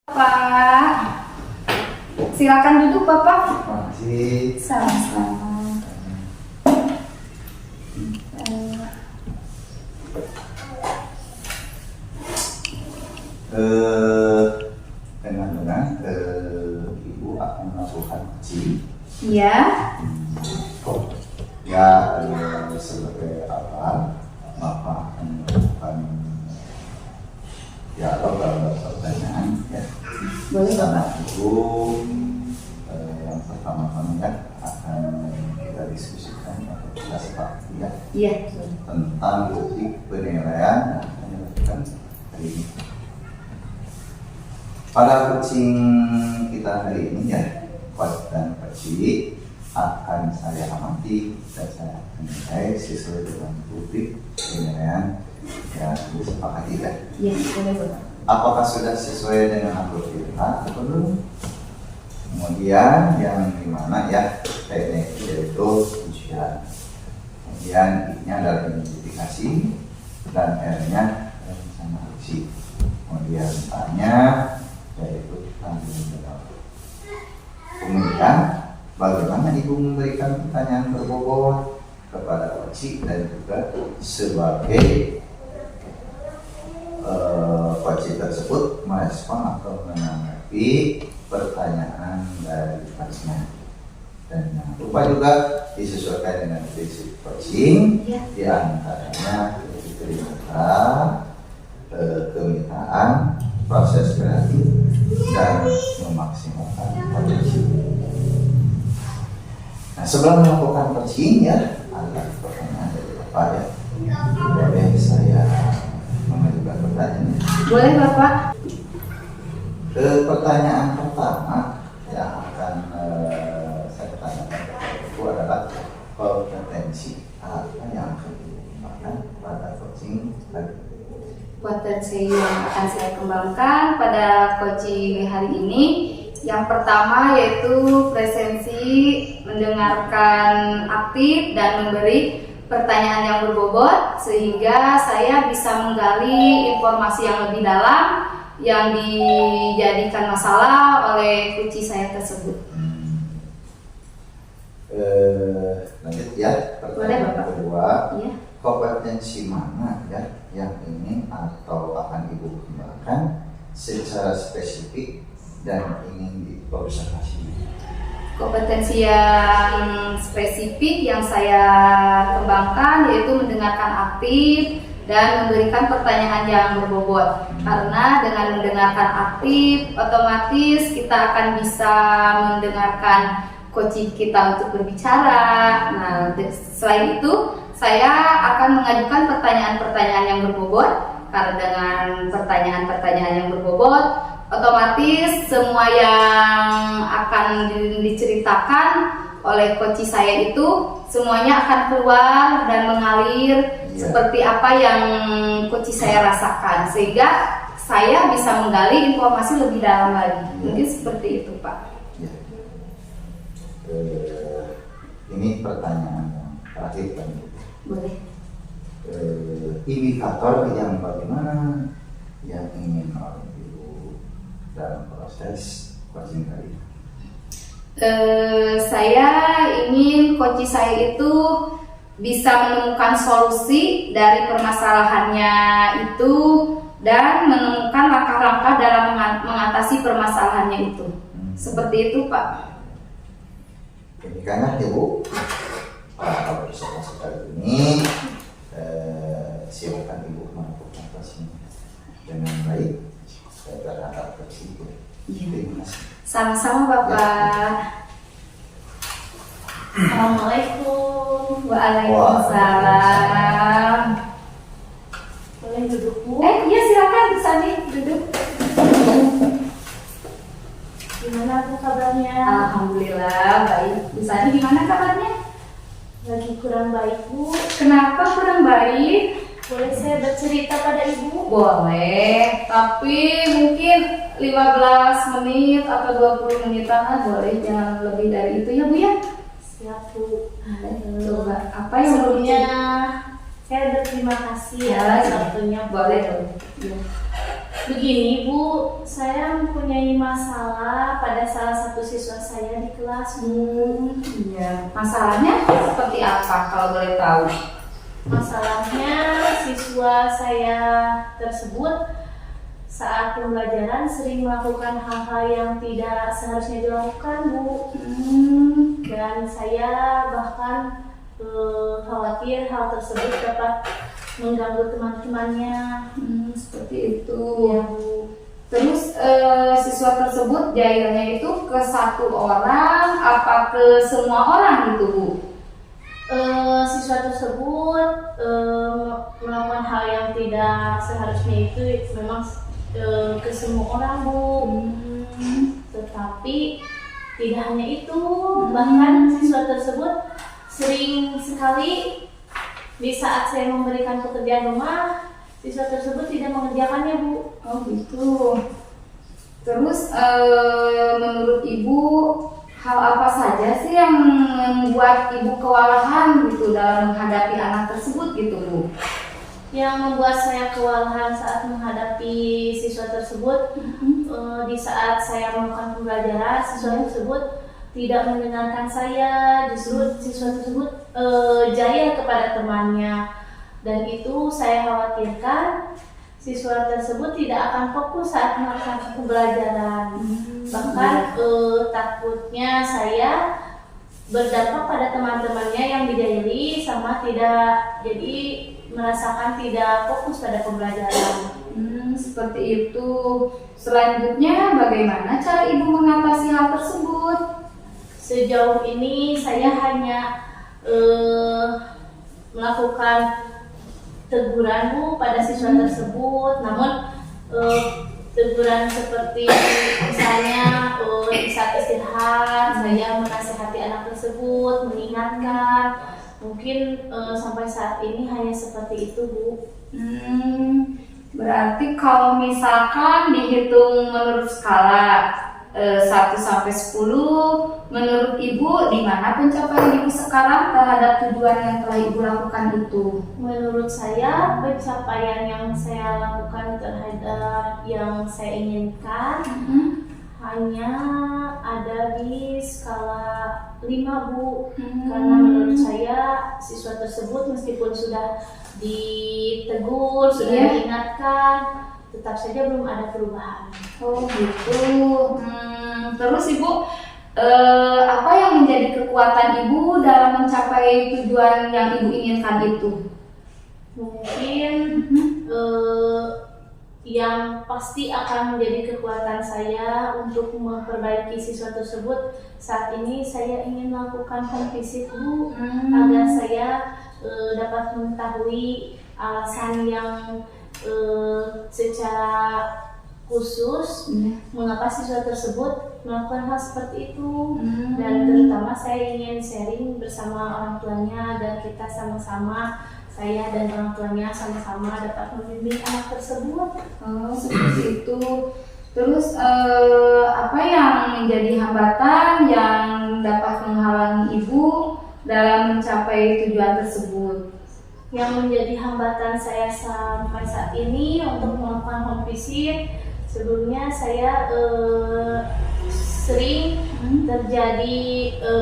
Pak, silakan duduk Bapak. Makasih. Sama-sama. Benar-benar Ibu akan melakukan uji. Iya. Ya, sebagai awal Bapak akan melakukan dialog dalam pertanyaan ya. Boleh Bapak. Ibu yang pertama-tama ya akan kita diskusikan atau kita sepakati ya Iya. tentang topik penilaian yang akan dilakukan hari ini. Pada coaching kita hari ini ya, Coach dan Coach akan saya amati dan saya akan menilai sesuai dengan topik penilaian yang disepakati ya. Iya, boleh Bapak. Apakah sudah sesuai dengan alur kita atau belum? Kemudian yang dimana ya teknik yaitu ujian. Kemudian I-nya adalah identifikasi dan R-nya rencana aksi. Kemudian A-nya yaitu tanggung jawab. Kemudian bagaimana Ibu memberikan pertanyaan berbobot kepada Coach dan juga sebagai Coach tersebut merespon atau menanggapi pertanyaan dari coachnya. Dan jangan lupa juga disesuaikan dengan prinsip coaching Ya. di antaranya terima kemitraan, proses kreatif dan memaksimalkan potensi. Nah, sebelum melakukan coaching ya ada pertanyaan dari Bapak ya. Boleh saya mengajukan pertanyaan? Boleh Bapak. Pertanyaan pertama yang akan saya tanyakan kepada Ibu adalah kompetensi apa yang akan digunakan pada coaching tadi? Potensi yang akan saya kembangkan pada coaching hari ini, yang pertama yaitu presensi, mendengarkan aktif dan memberi pertanyaan yang berbobot sehingga saya bisa menggali informasi yang lebih dalam yang dijadikan masalah oleh coach saya tersebut. Lanjut ya, pertanyaan kedua. Iya. Kompetensi mana ya yang ingin atau akan Ibu kembangkan secara spesifik dan ingin diobservasi? Kompetensi yang spesifik yang saya kembangkan yaitu mendengarkan aktif dan memberikan pertanyaan yang berbobot. Karena dengan mendengarkan aktif, otomatis kita akan bisa mendengarkan coach kita untuk berbicara. Nah, selain itu, saya akan mengajukan pertanyaan-pertanyaan yang berbobot. Karena dengan pertanyaan-pertanyaan yang berbobot, otomatis semua yang akan diceritakan oleh coach saya itu semuanya akan keluar dan mengalir seperti apa yang coach saya rasakan, sehingga saya bisa menggali informasi lebih dalam lagi. Mungkin seperti itu Pak. Ini pertanyaan yang terakhir kan? Boleh. Indikator yang bagaimana yang ingin oleh Ibu dalam proses coaching tadi? Saya ingin coach saya itu bisa menemukan solusi dari permasalahannya itu dan menemukan langkah-langkah dalam mengatasi permasalahannya itu. Seperti itu Pak. Demikianlah Ibu pada presentasi kali ini. Silakan Ibu melakukan coaching dengan baik. Saya berharap tersebut. Terima kasih. Sama-sama Bapak. Assalamualaikum. Waalaikumsalam. Boleh duduk Bu? Iya silakan Sani duduk. Gimana Bu kabarnya? Alhamdulillah baik. Bu Sani gimana kabarnya? Lagi kurang baik Bu. Kenapa kurang baik? Boleh saya bercerita pada Ibu? Boleh, tapi mungkin 15 menit atau 20 menitan boleh, jangan lebih dari itu ya Bu ya. Siap Bu. Coba apa yang Sebelumnya saya berterima kasih ya atas waktunya Bu. Boleh. Ya. Begini Bu, saya mempunyai masalah pada salah satu siswa saya di kelas Bu. Iya. Masalahnya seperti apa kalau boleh tahu? Masalahnya siswa saya tersebut saat pembelajaran sering melakukan hal-hal yang tidak seharusnya dilakukan Bu. Dan saya bahkan khawatir hal tersebut dapat mengganggu teman-temannya. Seperti itu. Ya Bu. Terus siswa tersebut jahilnya itu ke satu orang apa ke semua orang gitu Bu? Siswa tersebut melakukan hal yang tidak seharusnya itu memang ke semua orang Bu. Tetapi tidak hanya itu, bahkan siswa tersebut sering sekali di saat saya memberikan pekerjaan rumah, siswa tersebut tidak mengerjakannya Bu. Oh gitu. Terus menurut Ibu hal apa saja sih yang membuat Ibu kewalahan gitu dalam menghadapi anak tersebut gitu Bu? Yang membuat saya kewalahan saat menghadapi siswa tersebut, di saat saya melakukan pembelajaran, siswa tersebut tidak mendengarkan saya, justru siswa tersebut jahil kepada temannya, dan itu saya khawatirkan siswa tersebut tidak akan fokus saat melakukan pembelajaran. Bahkan takutnya saya berdampak pada teman-temannya yang dijahili sama tidak jadi merasakan tidak fokus pada pembelajaran. Seperti itu. Selanjutnya bagaimana cara Ibu mengatasi hal tersebut? Sejauh ini saya hanya melakukan teguran Bu pada siswa tersebut, namun teguran seperti misalnya di saat istirahat saya menasihati anak tersebut, mengingatkan. Mungkin sampai saat ini hanya seperti itu Bu. Berarti kalau misalkan dihitung menurut skala 1 sampai 10, menurut Ibu di mana pencapaian Ibu sekarang terhadap tujuan yang telah Ibu lakukan itu? Menurut saya pencapaian yang saya lakukan terhadap yang saya inginkan hanya ada di skala 5 Bu. Karena menurut saya siswa tersebut meskipun sudah ditegur, sudah diingatkan, tetap saja belum ada perubahan. Oh gitu. Terus Ibu apa yang menjadi kekuatan Ibu dalam mencapai tujuan yang Ibu inginkan itu? Mungkin yang pasti akan menjadi kekuatan saya untuk memperbaiki siswa tersebut, saat ini saya ingin melakukan home visit Bu, agar saya dapat mengetahui alasan yang secara khusus mengapa siswa tersebut melakukan hal seperti itu. Dan terutama saya ingin sharing bersama orang tuanya agar kita sama-sama, saya dan orang tuanya sama-sama dapat membimbing anak tersebut. Oh seperti itu. Terus apa yang menjadi hambatan yang dapat menghalangi Ibu dalam mencapai tujuan tersebut? Yang menjadi hambatan saya sampai saat ini untuk melakukan home visit, sebelumnya saya sering terjadi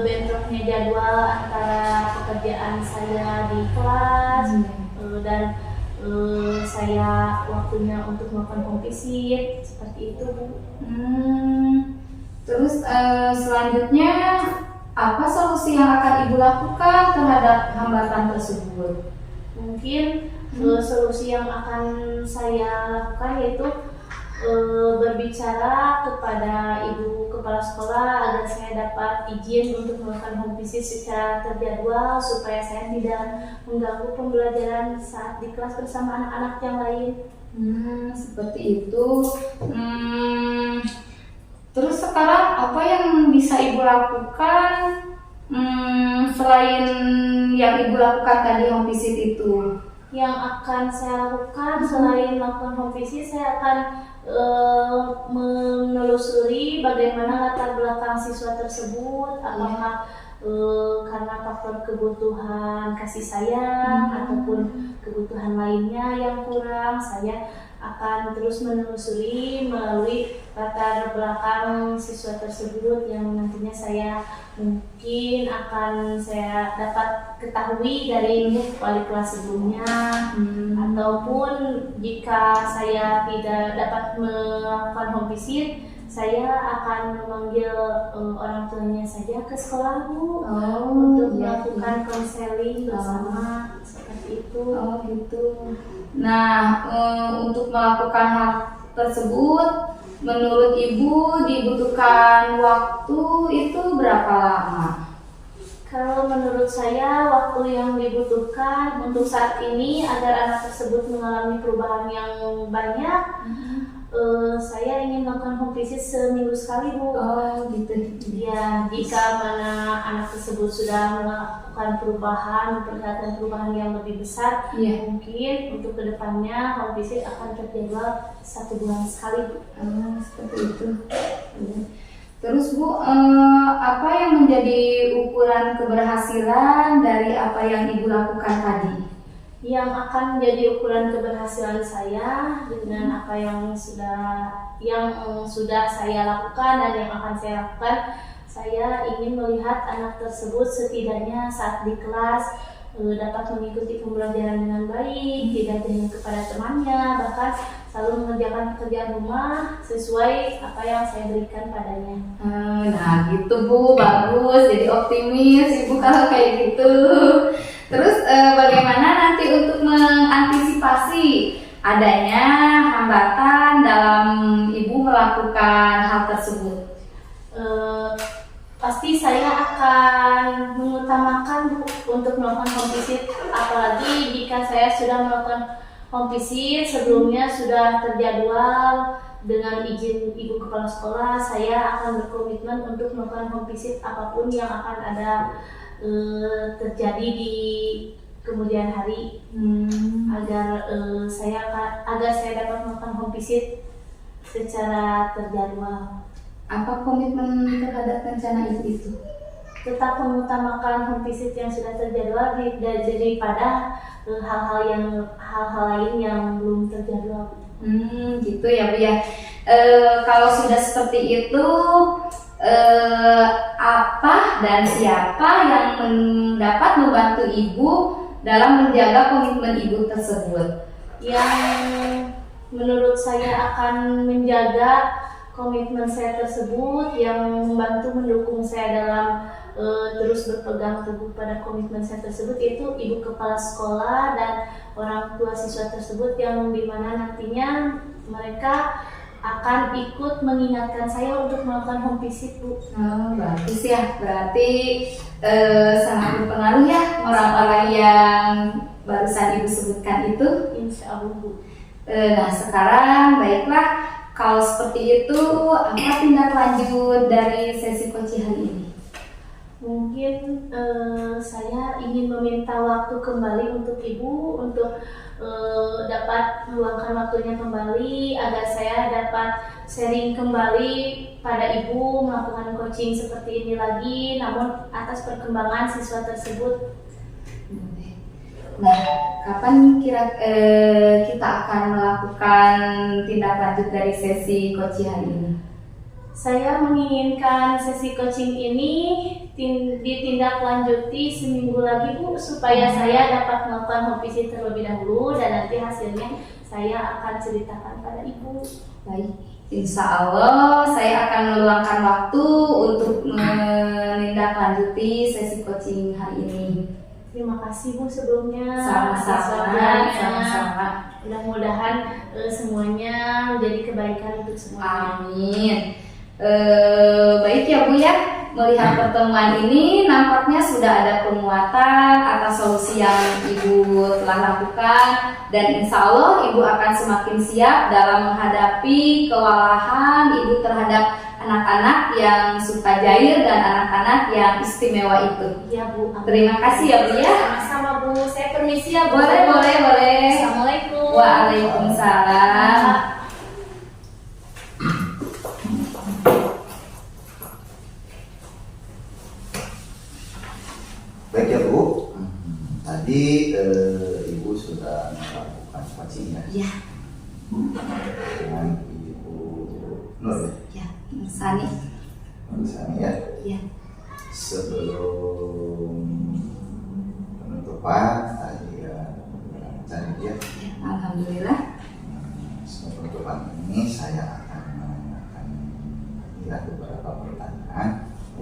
bentroknya jadwal antara pekerjaan saya di kelas dan saya waktunya untuk melakukan home visit, seperti itu Bu. Terus selanjutnya apa solusi yang akan Ibu lakukan terhadap hambatan tersebut? Mungkin solusi yang akan saya lakukan yaitu berbicara kepada Ibu Kepala Sekolah agar saya dapat izin untuk melakukan home visit secara terjadwal supaya saya tidak mengganggu pembelajaran saat di kelas bersama anak-anak yang lain. Seperti itu. Terus sekarang apa yang bisa Ibu lakukan selain yang Ibu lakukan tadi home visit itu? Yang akan saya lakukan selain melakukan home visit, saya akan menelusuri bagaimana latar belakang siswa tersebut, apakah karena faktor kebutuhan kasih sayang ataupun kebutuhan lainnya yang kurang. Saya akan terus menelusuri melalui latar belakang siswa tersebut yang nantinya saya mungkin akan saya dapat ketahui dari wali kelas sebelumnya, ataupun jika saya tidak dapat melakukan home visit, saya akan memanggil orang tuanya saja ke sekolah, Bu, untuk melakukan konseling bersama seperti itu. Oh gitu. Nah, untuk melakukan hal tersebut, menurut Ibu dibutuhkan waktu itu berapa lama? Kalau menurut saya, waktu yang dibutuhkan untuk saat ini agar anak tersebut mengalami perubahan yang banyak, saya ingin melakukan home visit seminggu sekali, Bu. Oh gitu. Ya, jika mana anak tersebut sudah melakukan perubahan, memperlihatkan perubahan yang lebih besar, mungkin untuk kedepannya home visit akan terjadwal 1 bulan sekali, Bu. Seperti itu. Terus Bu, apa yang menjadi ukuran keberhasilan dari apa yang Ibu lakukan tadi? Yang akan menjadi ukuran keberhasilan saya dengan apa yang sudah saya lakukan dan yang akan saya lakukan, saya ingin melihat anak tersebut setidaknya saat di kelas dapat mengikuti pembelajaran dengan baik, tidak jahil kepada temannya, bahkan selalu mengerjakan pekerjaan rumah sesuai apa yang saya berikan padanya. Nah gitu Bu, bagus, jadi optimis Ibu kalau kayak gitu. Terus bagaimana nanti untuk mengantisipasi adanya hambatan dalam Ibu melakukan hal tersebut? Pasti saya akan mengutamakan, Bu, untuk melakukan home visit, apalagi jika saya sudah melakukan home visit sebelumnya sudah terjadwal dengan izin Ibu Kepala Sekolah, saya akan berkomitmen untuk melakukan home visit apapun yang akan ada terjadi di kemudian hari, agar saya dapat melakukan home visit secara terjadwal. Apa komitmen terhadap rencana itu? Tetap mengutamakan home visit yang sudah terjadwal daripada hal-hal lain yang belum terjadwal. Gitu ya Bu ya. Kalau sudah seperti itu, apa dan siapa yang dapat membantu Ibu dalam menjaga komitmen Ibu tersebut? Yang menurut saya akan menjaga komitmen saya tersebut, yang membantu mendukung saya dalam terus berpegang teguh pada komitmen saya tersebut, yaitu Ibu Kepala Sekolah dan orang tua siswa tersebut, yang dimana nantinya mereka akan ikut mengingatkan saya untuk melakukan home visit, Bu. Bagus ya, berarti sangat berpengaruh ya orang-orang yang barusan Ibu sebutkan itu. Insya Allah, Bu. Nah sekarang baiklah, kalau seperti itu apa tindak lanjut dari sesi coaching hari ini? Mungkin saya ingin meminta waktu kembali untuk Ibu untuk dapat meluangkan waktunya kembali agar saya dapat sharing kembali pada Ibu, melakukan coaching seperti ini lagi, namun atas perkembangan siswa tersebut. Nah, kapan kita akan melakukan tindak lanjut dari sesi coaching hari ini? Saya menginginkan sesi coaching ini ditindaklanjuti seminggu lagi, Bu, supaya saya dapat melakukan home visit terlebih dahulu dan nanti hasilnya saya akan ceritakan pada Ibu. Baik, insya Allah saya akan meluangkan waktu untuk menindaklanjuti sesi coaching hari ini. Terima kasih, Bu, sebelumnya. Sama-sama. Mudah-mudahan semuanya menjadi kebaikan untuk semuanya. Amin. Baik ya Bu ya, melihat pertemuan ini nampaknya sudah ada penguatan atas solusi yang Ibu telah lakukan, dan insya Allah Ibu akan semakin siap dalam menghadapi kewalahan Ibu terhadap anak-anak yang suka jahil dan anak-anak yang istimewa itu. Ya, Bu. Terima kasih ya Bu ya. Sama-sama, Bu. Saya permisi ya, Bu. Boleh. Assalamualaikum. Waalaikumsalam. Baik ya Bu, tadi Ibu sudah melakukan coaching ya. Iya. dengan Ibu Nur Ya, Sani. Sani ya. Ya. Sebelum penutupan tadi cari dia. Ya, alhamdulillah. Sebelum penutupan ini saya akan menanyakan beberapa pertanyaan,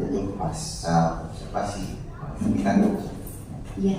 yaitu pasal observasi. Ini kan Iya.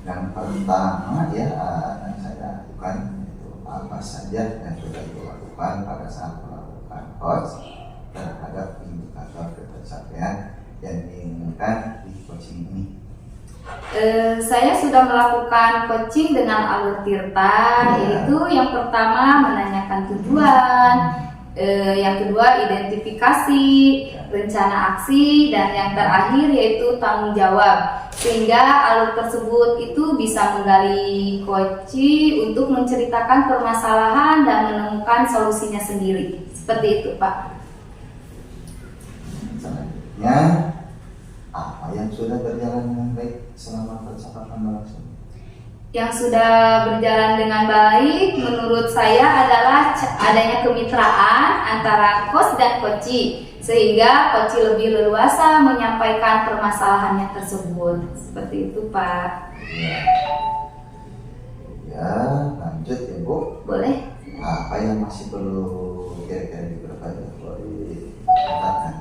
yang pertama ya akan saya lakukan itu apa saja yang sudah dilakukan pada saat melakukan coach terhadap indikator pencapaian yang diinginkan di coaching ini. Saya sudah melakukan coaching dengan alur Tirta, yaitu yang pertama menanyakan tujuan, yang kedua identifikasi, rencana aksi, dan yang terakhir yaitu tanggung jawab. Sehingga alur tersebut itu bisa menggali coaching untuk menceritakan permasalahan dan menemukan solusinya sendiri. Seperti itu, Pak. Selanjutnya, apa yang sudah berjalan dengan baik selama percakapan berlangsung? Yang sudah berjalan dengan baik menurut saya adalah adanya kemitraan antara coach dan coachee, sehingga coachee lebih leluasa menyampaikan permasalahannya tersebut. Seperti itu, Pak. Ya, lanjut ya Bu. Boleh? Apa yang masih perlu kira-kira diperbaiki, boleh dikatakan?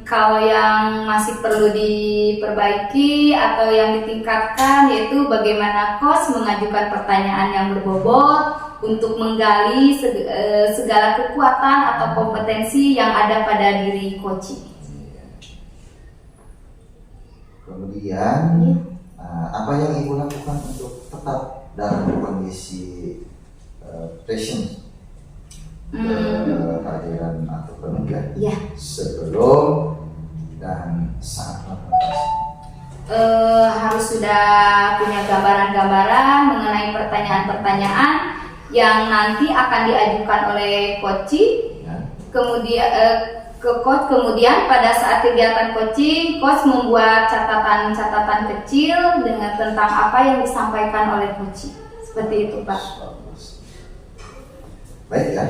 Kalau yang masih perlu diperbaiki atau yang ditingkatkan yaitu bagaimana coach mengajukan pertanyaan yang berbobot untuk menggali segala kekuatan atau kompetensi yang ada pada diri coaching. Kemudian apa yang Ibu lakukan untuk tetap dalam kondisi passion kehadiran atau penuh Ya. sebelum dan saat presentasi? Harus sudah punya gambaran-gambaran mengenai pertanyaan-pertanyaan yang nanti akan diajukan oleh coaching. Ya. Kemudian pada saat kegiatan coaching, coach membuat catatan-catatan kecil dengan tentang apa yang disampaikan oleh coaching. Seperti itu, Pak. Bagus. Baik ya.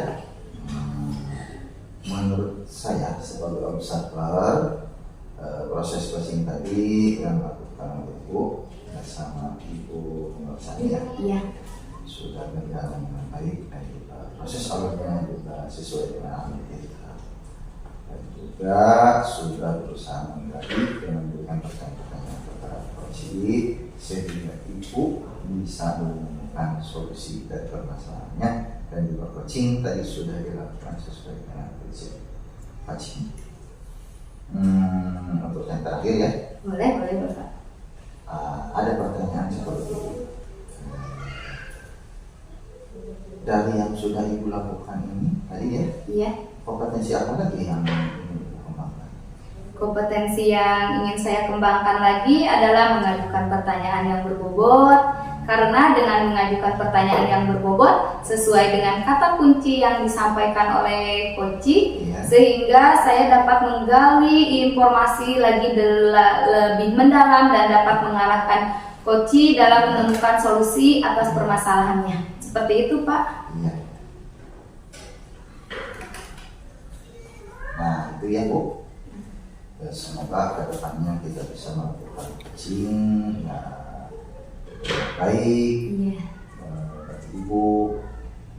Menurut saya sebagai observer, proses coaching tadi yang dilakukan oleh Ibu bersama Ibu Nur Sani Iya. sudah berjalan dengan baik, dan juga proses awalnya juga sesuai dengan kita, dan juga sudah berusaha menggali dan memberikan pertanyaan-pertanyaan kepada coaching sehingga Ibu bisa menemukan solusi dari permasalahannya, dan juga coaching tadi sudah dilakukan sesuai dengan prinsip coaching. Untuk yang terakhir ya, Boleh, Bapak. ada pertanyaan seperti itu. Dari yang sudah Ibu lakukan ini tadi ya, Iya. kompetensi apa lagi yang ingin Ibu kembangkan? Kompetensi yang ingin saya kembangkan lagi adalah mengajukan pertanyaan yang berbobot, karena dengan mengajukan pertanyaan yang berbobot sesuai dengan kata kunci yang disampaikan oleh coaching, Iya. sehingga saya dapat menggali informasi lagi lebih mendalam dan dapat mengarahkan coaching dalam menemukan solusi atas permasalahannya. Seperti itu, Pak. Iya. Nah itu ya Bu. Semoga kedepannya kita bisa melakukan coaching baik. Iya. Ibu,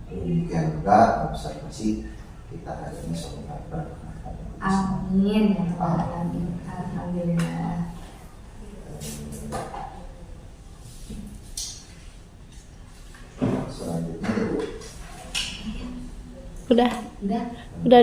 demikian juga observasi kita hari ini semoga bermanfaat. Amin. Amin. Alhamdulillah. Selanjutnya Ibu. Udah. Udah. Udah.